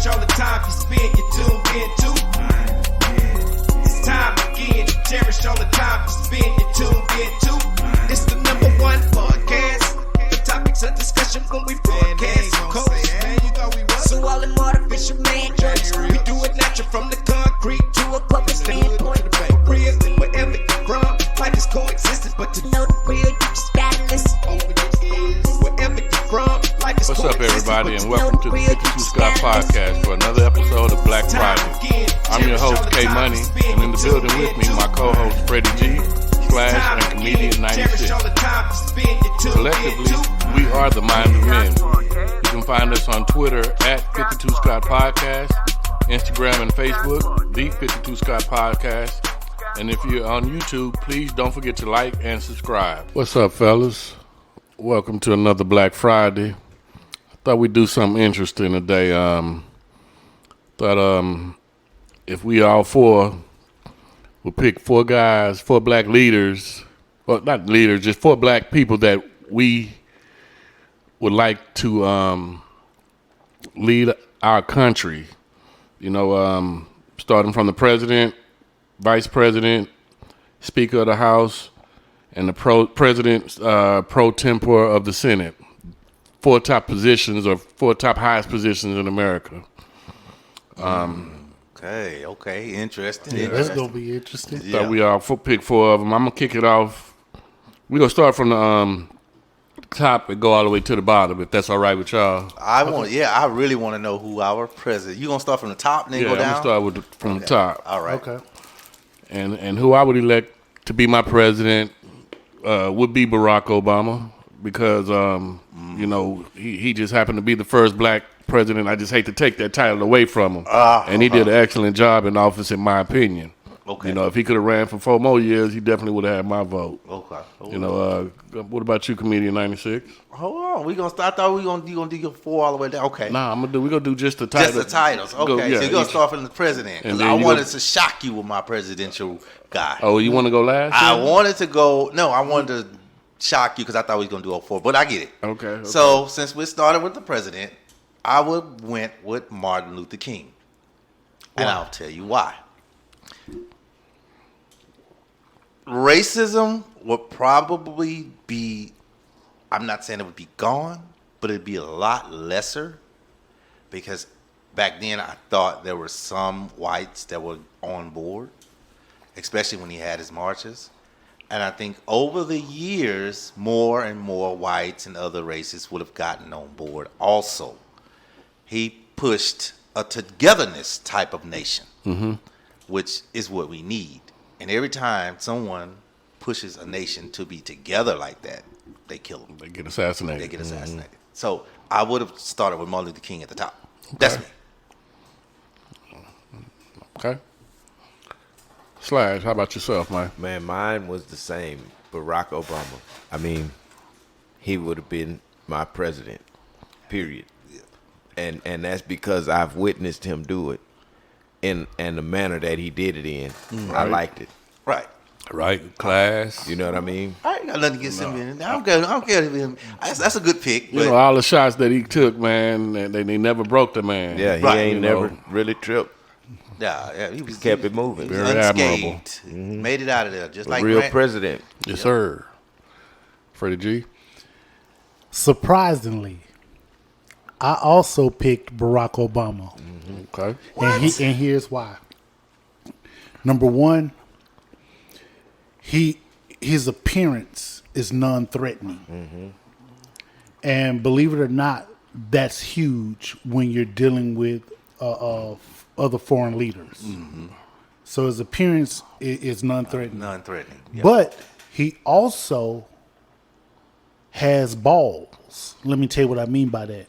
cherish all the time you spend, you tuned in too. It's time again, you cherish all the time you spend, you tuned in too. It's the #1 podcast. The topics of discussion when we broadcast. So all them artificial man jokes, we do it natural from the concrete to a public standpoint. Real, wherever you from, life is coexistence, but to know the real, you just gotta listen. Wherever you from, life is What's up, everybody, and welcome to the 52 Scott Podcast for another episode of Black Friday. I'm your host, K Money, and in the building with me, my co-host, Freddie G, Slash, and Comedian 96. Collectively, we are the Mind of Men. You can find us on Twitter at 52 Scott Podcast, Instagram and Facebook, the 52 Scott Podcast. And if you're on YouTube, please don't forget to like and subscribe. What's up, fellas? Welcome to another Black Friday. I thought we'd do something interesting today. If we all four would pick four black leaders, well, not leaders, just four black people that we would like to lead our country. You know, starting from the president, vice president, speaker of the House, and the president pro tempore of the Senate. Four top positions or four top highest positions in America. Okay, interesting. Yeah, that's gonna be interesting. Thought we all pick four of them. I'm gonna kick it off. We're gonna start from the top and go all the way to the bottom, if that's all right with y'all. I really want to know who our president. You gonna start from the top and then go down? I'm gonna start from the top. All right. Okay. And who I would elect to be my president would be Barack Obama, because you know, he just happened to be the first black president. I just hate to take that title away from him. And he did an excellent job in office, in my opinion. Okay. You know, if he could have ran for 4 more years, he definitely would have had my vote. Okay. You know, what about you, Comedian 96? Hold on. We gonna start. I thought you gonna do your 4 all the way down. Okay. Nah, we're gonna do just the titles. Just the titles. Okay. So you're gonna start from the president. Because I wanted to shock you with my presidential guy. Oh, you want to go last? I wanted to shock you because I thought we was gonna do all 4, but I get it. Okay. So since we started with the president, I went with Martin Luther King, and I'll tell you why. Racism would probably be, I'm not saying it would be gone, but it'd be a lot lesser, because back then I thought there were some whites that were on board, especially when he had his marches. And I think over the years, more and more whites and other races would have gotten on board also. He pushed a togetherness type of nation, which is what we need. And every time someone pushes a nation to be together like that, they kill them. They get assassinated. So I would have started with Martin Luther King at the top. Okay. That's me. Okay. Slash, how about yourself, man? Man, mine was the same. Barack Obama. I mean, he would have been my president, period. Yeah. And that's because I've witnessed him do it in the manner that he did it in. Right. I liked it. Right, class. You know what I mean? I ain't got nothing against him. I don't care if him. That's a good pick. You know, all the shots that he took, man, they never broke the man. Yeah, he ain't never really tripped. Yeah, he kept it moving. He was unscathed. Made it out of there, just like real president. Yes, sir. Freddie G. Surprisingly, I also picked Barack Obama. Okay. And here's why. Number one, his appearance is non-threatening. And believe it or not, that's huge when you're dealing with other foreign leaders. So his appearance is non-threatening. Yep. But he also has balls. Let me tell you what I mean by that.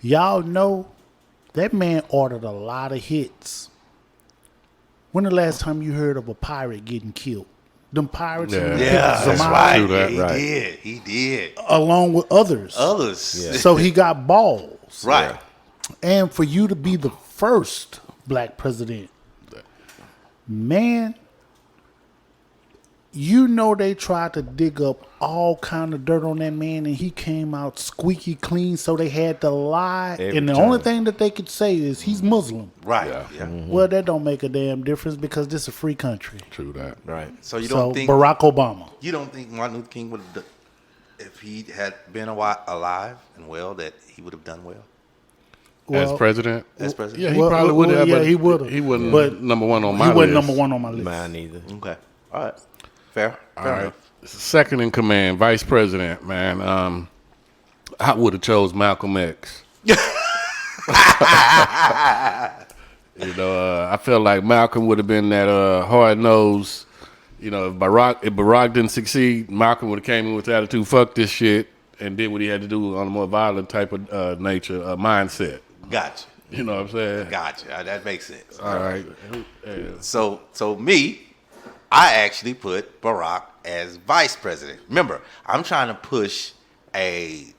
Y'all know that man ordered a lot of hits. When the last time you heard of a pirate getting killed? Them pirates. Yeah, that's right. He did. Along with others. Yeah. So he got balls. Right. And for you to be the first black president, man, You know they tried to dig up all kind of dirt on that man, and he came out squeaky clean. So they had to lie, Every and the time. only thing that they could say is he's Muslim. Right. Yeah. Yeah. Well, that don't make a damn difference because this is a free country. True that. Right. So you So don't think Barack Obama. you don't think Martin Luther King would have, if he had been alive and well, that he would have done well As president? as president? Yeah, he probably would have. Yeah, but he would have. He wasn't But number one on my He list. wasn't number one on my list. Mine either. Okay. All right. Fair. All Fair right. enough. Second in command, vice president, man. I would have chose Malcolm X. I feel like Malcolm would have been that hard nosed. If Barack didn't succeed, Malcolm would have came in with the attitude, "Fuck this shit," and did what he had to do on a more violent type of nature mindset. Gotcha. You know what I'm saying? Gotcha. That makes sense. All right. So me, I actually put Barack as vice president. Remember, I'm trying to push the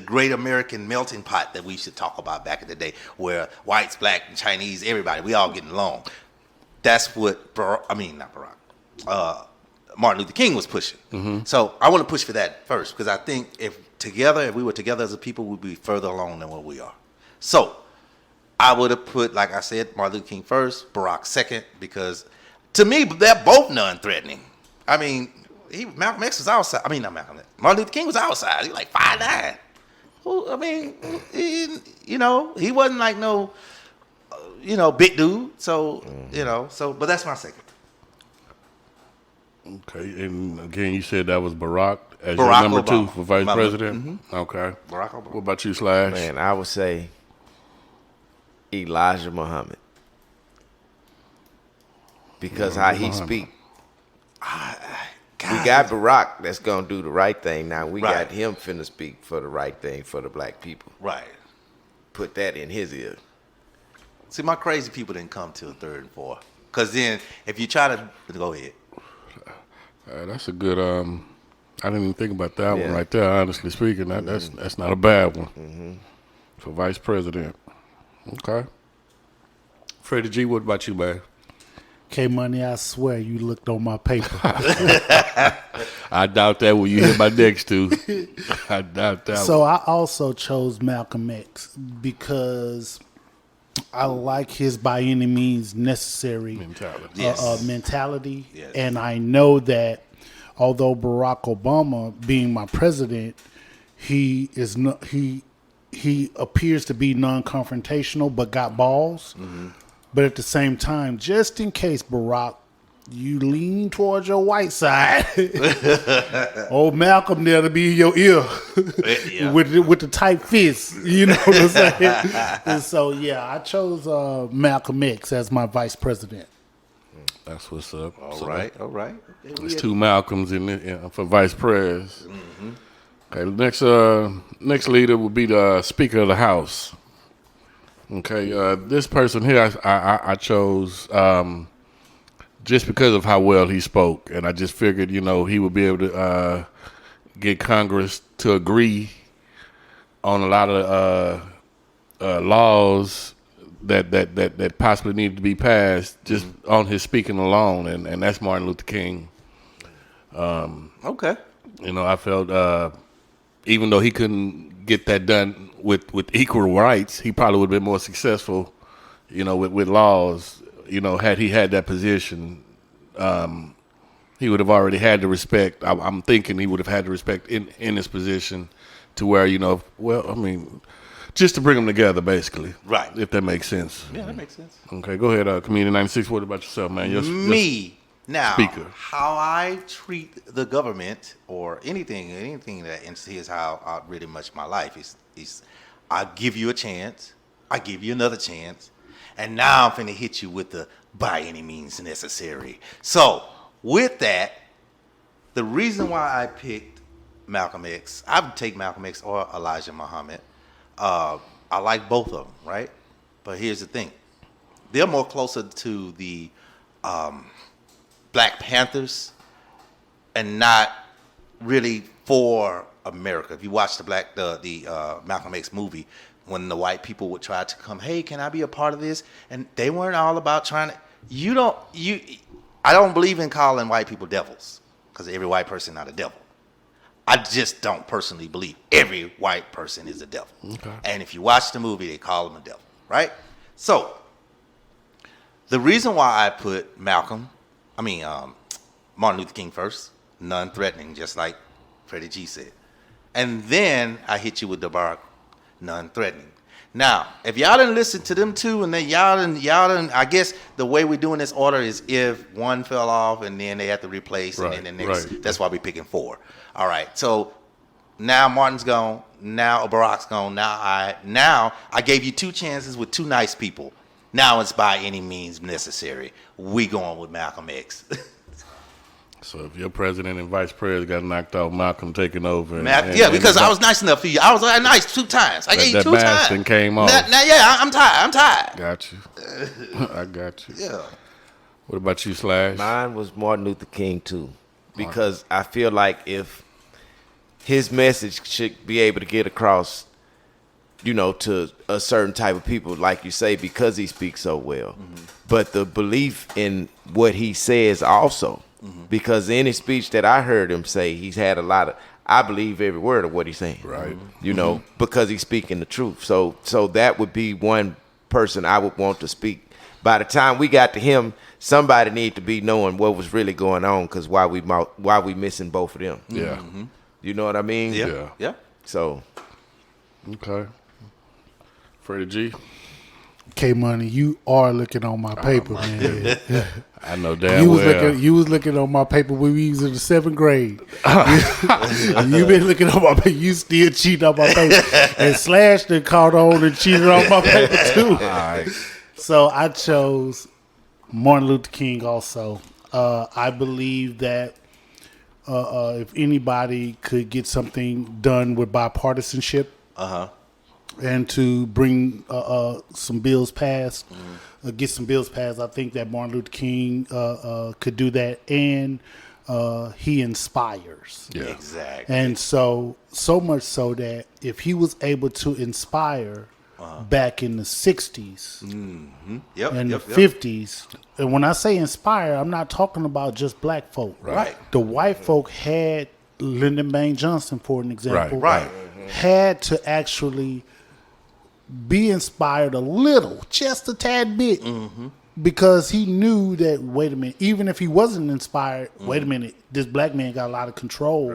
great American melting pot that we should talk about back in the day, where whites, black, and Chinese, everybody, we all getting along. That's what Martin Luther King was pushing. Mm-hmm. So I want to push for that first, because I think if we were together as a people, we'd be further along than what we are. So I would have put, like I said, Martin Luther King first, Barack second, because to me, they're both non-threatening. I mean, Malcolm X was outside. I mean, not Malcolm X. Martin Luther King was outside. He was like 5'9". I mean, he wasn't like no, big dude. So, but that's my second. Okay, and again, you said that was Barack as Barack your number Obama. 2 for vice My- president? Okay. Barack Obama. What about you, Slash? Man, I would say Elijah Muhammad. Because how he speak. We got Barack that's going to do the right thing. Now we Right. got him finna speak for the right thing for the black people. Right. Put that in his ear. See, my crazy people didn't come till third and fourth. Because then, if you try to, go ahead. That's a good. I didn't even think about that one Yeah. right there. Honestly speaking, that's not a bad one for vice president. Okay. Freddie G, what about you, man? K-Money, I swear you looked on my paper. I doubt that when you hit my next two. I doubt that. So I also chose Malcolm X because I like his by any means necessary mentality. Yes. mentality. Yes. And I know that although Barack Obama being my president, he is not, he appears to be non-confrontational but got balls. But at the same time, just in case, Barack, you lean towards your white side, old Malcolm there to be in your ear Yeah. with the tight fist. You know what I'm saying? And so, yeah, I chose Malcolm X as my vice president. That's what's up. All right. There's two Malcolms in it for vice pres. Okay, next leader will be the Speaker of the House. Okay, this person here I chose just because of how well he spoke, and I just figured he would be able to get Congress to agree on a lot of laws that possibly need to be passed just on his speaking alone, and that's Martin Luther King. Okay. I felt even though he couldn't get that done with equal rights, he probably would have been more successful, with laws. Had he had that position, he would have already had the respect. I'm thinking he would have had the respect in his position to where, just to bring them together, basically. Right. If that makes sense. Yeah, that makes sense. Okay, go ahead, Comedian 96. What about yourself, man? Me. Now, speaker. how I treat the government or anything that is how I really much my life is I give you a chance, I give you another chance, and now I'm finna hit you with the by any means necessary. So, with that, the reason why I picked Malcolm X, I would take Malcolm X or Elijah Muhammad. I like both of them, right? But here's the thing. They're more closer to the Black Panthers and not really for America. If you watch the Malcolm X movie, when the white people would try to come, hey, can I be a part of this? And they weren't all about trying to. I I don't believe in calling white people devils because every white person not a devil. I just don't personally believe every white person is a devil. Okay. And if you watch the movie, they call him a devil, right? So the reason why I put Martin Luther King first, non-threatening, just like Freddie G said. And then I hit you with the Barack, non-threatening. Now, if y'all didn't listen to them two, and then y'all didn't, I guess the way we're doing this order is if one fell off and then they have to replace, and then the next, that's why we're picking 4. All right, so now Martin's gone, now Barack's gone, now I gave you 2 chances with 2 nice people. Now it's by any means necessary. We going with Malcolm X. So if your president and vice president got knocked out, Malcolm taking over. Because I was nice enough for you. I was nice 2 times. I gave you 2 times. That came off. Now, I'm tired. Got you. I got you. Yeah. What about you, Slash? Mine was Martin Luther King too, because I feel like if his message should be able to get across, to a certain type of people, like you say, because he speaks so well. Mm-hmm. But the belief in what he says also, because any speech that I heard him say, he's had a lot of, I believe every word of what he's saying. Right. Because he's speaking the truth. So that would be one person I would want to speak. By the time we got to him, somebody need to be knowing what was really going on, because why we missing both of them. Yeah. Mm-hmm. You know what I mean? Yeah. So. Okay. Freddie G. K-Money, you are looking on my paper, man. I know damn well. You was looking on my paper when we was in the 7th grade. You been looking on my paper. You still cheating on my paper. And Slash done caught on and cheated on my paper too. All right. So I chose Martin Luther King also. I believe that if anybody could get something done with bipartisanship, and to bring some bills passed, get some bills passed, I think that Martin Luther King could do that, and he inspires. Yeah, exactly. And so much so that if he was able to inspire back in the 60s and the 50s, and when I say inspire, I'm not talking about just black folk. Right. The white folk had Lyndon Baines Johnson, for an example, Right. had to actually be inspired a little, just a tad bit, because he knew that, wait a minute, even if he wasn't inspired, wait a minute, this black man got a lot of control,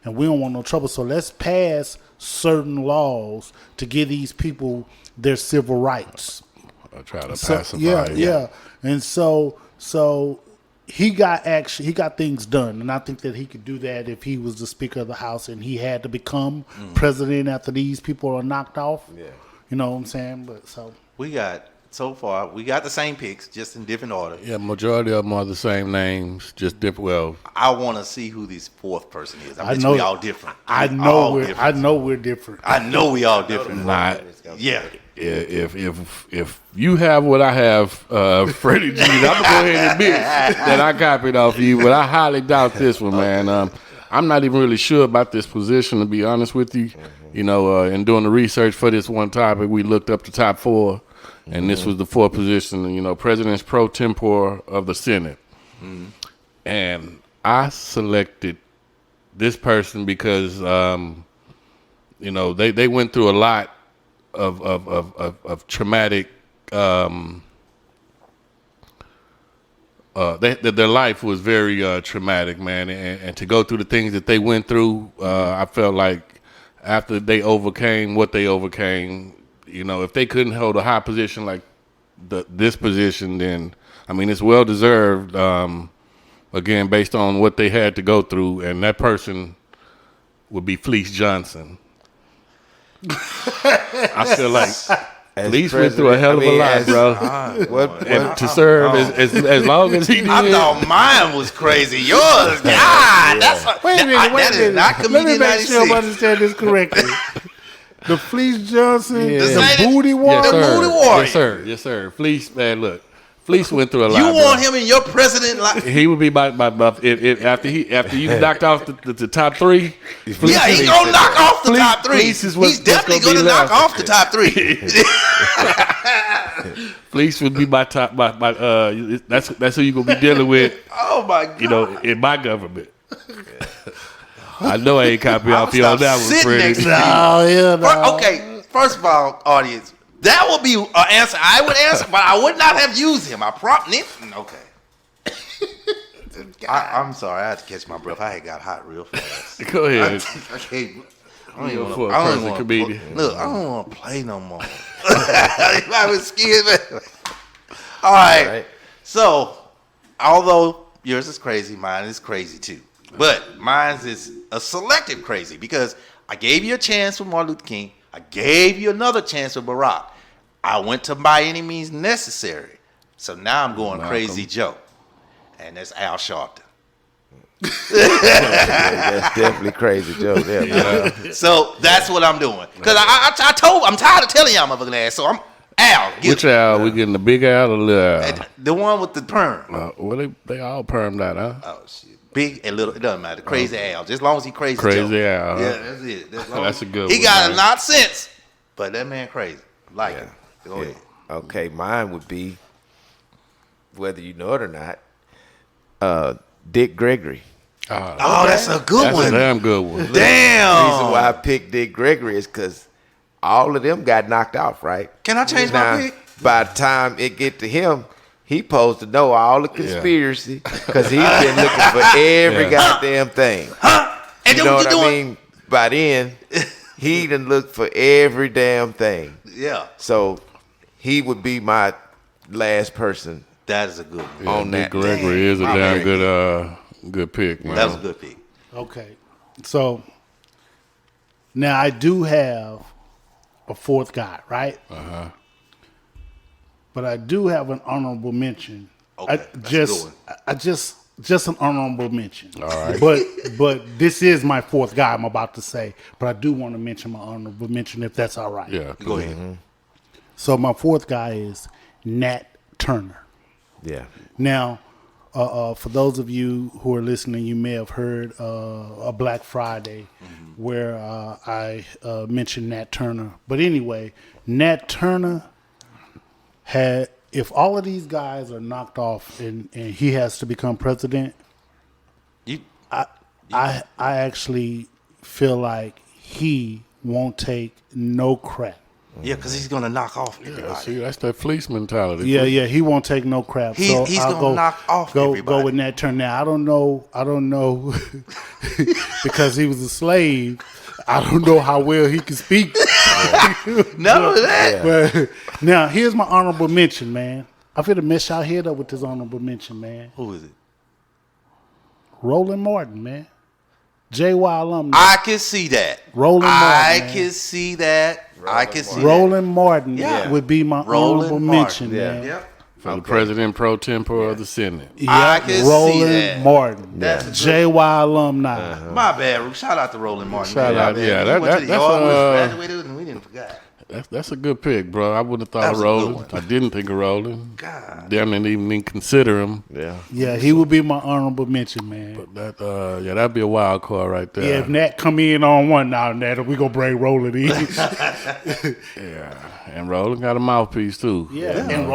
and we don't want no trouble, so let's pass certain laws to give these people their civil rights. I try to pacify. Yeah. And so he got things done, and I think that he could do that if he was the Speaker of the House and he had to become president after these people are knocked off. Yeah. You know what I'm saying? But so we got the same picks, just in different order. Yeah, majority of them are the same names, just different. Well, I want to see who this 4th person is. I know we all different. I know we're different. I know we all different. Yeah. If you have what I have, Freddie G, I'm gonna go ahead and admit that I copied off of you, but I highly doubt this one, man. I'm not even really sure about this position, to be honest with you. In doing the research for this one topic, we looked up the top 4, and this was the 4th position. President's pro tempore of the Senate, and I selected this person because they went through a lot of traumatic. Their life was very traumatic, man, and to go through the things that they went through, I felt like after they overcame what they overcame, if they couldn't hold a high position like this position, then it's well deserved. Again, based on what they had to go through, and that person would be Fleece Johnson. I feel like Fleece went through a hell of a lot, bro. To serve as long as he did. I thought mine was crazy. Yours, God. Wait a minute. Let me make sure I understand this correctly. The Fleece Johnson, the booty warrior. Yes, The booty warrior. Yes, sir. Fleece, man, look. Fleece went through a lot. You want him in your president? He would be my after you knocked off the top 3. He's gonna knock off the top 3. He's definitely gonna knock off the top 3. Fleece would be my top. That's who you gonna be dealing with. Oh my God! You know, in my government. I know I ain't copy off you on that one, sitting next Freddie. to you. Oh, yeah, no. Okay, first of all, audience, that would be an answer I would answer, but I would not have used him. I prompted him. Okay. I'm sorry, I had to catch my breath. I had got hot real fast. Go ahead. I can't. I Go don't for a even person want to comedian. look. I don't want to play no more. I was scared. All right. So, although yours is crazy, mine is crazy too. But mine is a selective crazy because I gave you a chance with Martin Luther King. I gave you another chance with Barack. I went to by any means necessary. So now I'm going Crazy Joe. And that's Al Sharpton. That's definitely Crazy Joe. Yeah. So that's what I'm doing. Because I'm tired of telling y'all motherfucking ass. So I'm Al. Which Al? We getting the big Al or little Al? The one with the perm. Well, they all permed out, huh? Oh, shit. Big and little. It doesn't matter. Crazy Al. Just as long as he Crazy Crazy Joe. Al. Huh? Yeah, that's it. That's a good He one, got man. a lot of sense. But that man crazy. Like it. Go ahead. Okay, mine would be, whether you know it or not, Dick Gregory. Oh, that's a good That's one. a damn good one. The Damn. reason why I picked Dick Gregory is because all of them got knocked off, right? Can I change my pick? By the time it get to him, he supposed to know all the conspiracy because he's been looking for every goddamn thing. And You then know what what you I doing? mean? By then, he done looked for every damn thing. Yeah. So he would be my last person That is a good one. on Dick that. Gregory is a My damn man. good pick, man. That was a good pick. Okay. So now I do have a fourth guy, right? Uh-huh. But I do have an honorable mention. Okay, that's a good one. I just an honorable mention. All right. But this is my fourth guy I'm about to say. But I do want to mention my honorable mention if that's all right. Yeah. Go ahead. So my fourth guy is Nat Turner. Yeah. Now, for those of you who are listening, you may have heard a Black Friday where I mentioned Nat Turner. But anyway, Nat Turner had, if all of these guys are knocked off and he has to become president, I actually feel like he won't take no crap. Yeah, because he's going to knock off Yeah, everybody. see, that's that fleece mentality. Yeah, he won't take no crap. He's I'll gonna knock off go everybody. with Nat Turner. Now I don't know because he was a slave. I don't know how well he can speak. None of that. But now here's my honorable mention, man. I'm finna mess y'all head up with this honorable mention, man. Who is it? Roland Martin, man. JY alumni. I can see that. Roland Martin, I man. can see that. I can see Roland Martin Yeah. would be my Roland honorable Martin, mention, yeah. man. that. Yep. For the president pro tempore of the Senate. I can see Roland that. Martin. That's a JY alumni. My bad. Shout out to Roland Martin. Shout man. out, Man, yeah, he that- went to that- the that's, yard, graduated, and we didn't forget. That's a good pick, bro. I wouldn't have thought That of was a good Roland. one. I didn't think of Roland. God. Damn, didn't even consider him. Yeah. Yeah, he would be my honorable mention, man. That that'd be a wild card right there. Yeah, if Nat come in on one now, Nat, we gonna bring Roland in. Yeah, and Roland got a mouthpiece too. Yeah, and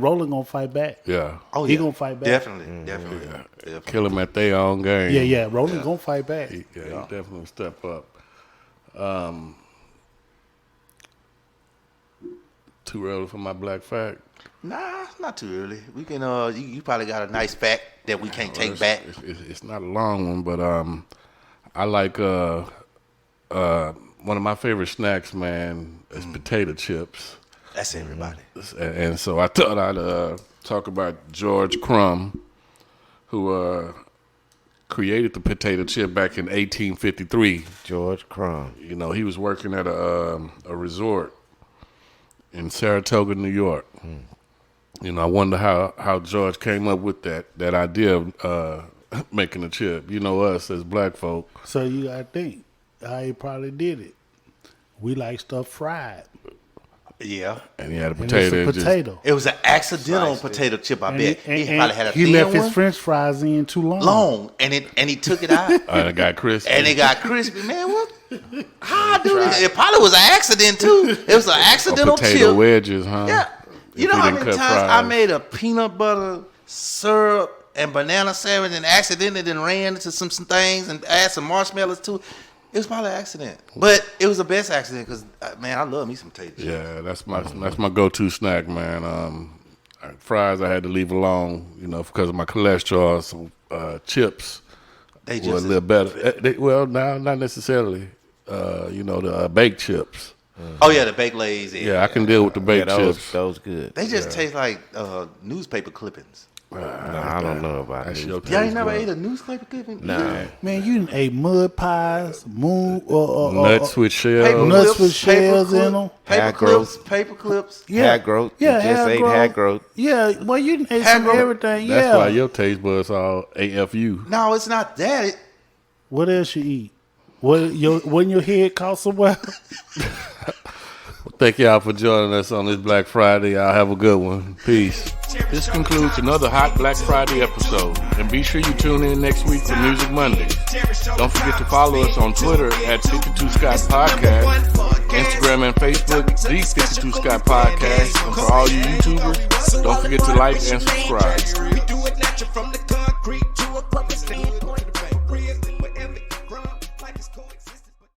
Roland gonna fight back. Yeah. Oh, He yeah. gonna fight back. Definitely. Kill them at their own game. Yeah. Roland gonna fight back. He definitely step up. Too early for my black fact. Nah, it's not too early. We can. You probably got a nice fact that we can't take It's- back. It's not a long one, but I like one of my favorite snacks, man, is potato chips. That's everybody. And so I thought I'd talk about George Crumb, who created the potato chip back in 1853. George Crumb. You know, he was working at a resort in Saratoga, New York. You know, I wonder how George came up with that idea of making a chip. You know, us as black folk. So you gotta think how he probably did it. We like stuff fried. Yeah. And he had a And potato. it's a potato. It was an accidental potato chip. I bet he probably had a he thin left one, his French fries in too long. long, and he took it out, And it got crispy. and it got crispy. Man, what? How I do it? It probably was an accident too. It was an Or accidental potato chip. wedges, huh? Yeah. You know how many times I made a peanut butter syrup and banana sandwich and accidentally then ran into some things and added some marshmallows too? It was probably an accident, but it was the best accident because man, I love me some potato chips. Yeah, that's my go-to snack, man. Fries I had to leave alone, because of my cholesterol. So chips They were just a little better. Not necessarily. The baked chips. Oh yeah, the baked Lays. Yeah, I can deal with the baked chips. Those good. They just taste like newspaper clippings. No, I don't know about That's these. your Y'all ain't taste never bud. ate a newspaper clipping? Nah. Man, you done ate mud pies, Nuts with Paper shells. Nuts clips, with shells in 'em. Paper Hair clips, growth. paper clips. Hair growth. Yeah, You just ate hair growth. Yeah, well, you done ate Hair some growth. everything. That's Yeah. why your taste buds all AFU. No, it's not that. What else you eat? When your head caught somewhere? Thank y'all for joining us on this Black Friday. Y'all have a good one. Peace. This concludes another hot Black Friday episode. And be sure you tune in next week for Music Mondays. Don't forget to follow us on Twitter at 52 Scott Podcast, Instagram and Facebook, The 52 Scott Podcast. And for all you YouTubers, don't forget to like and subscribe.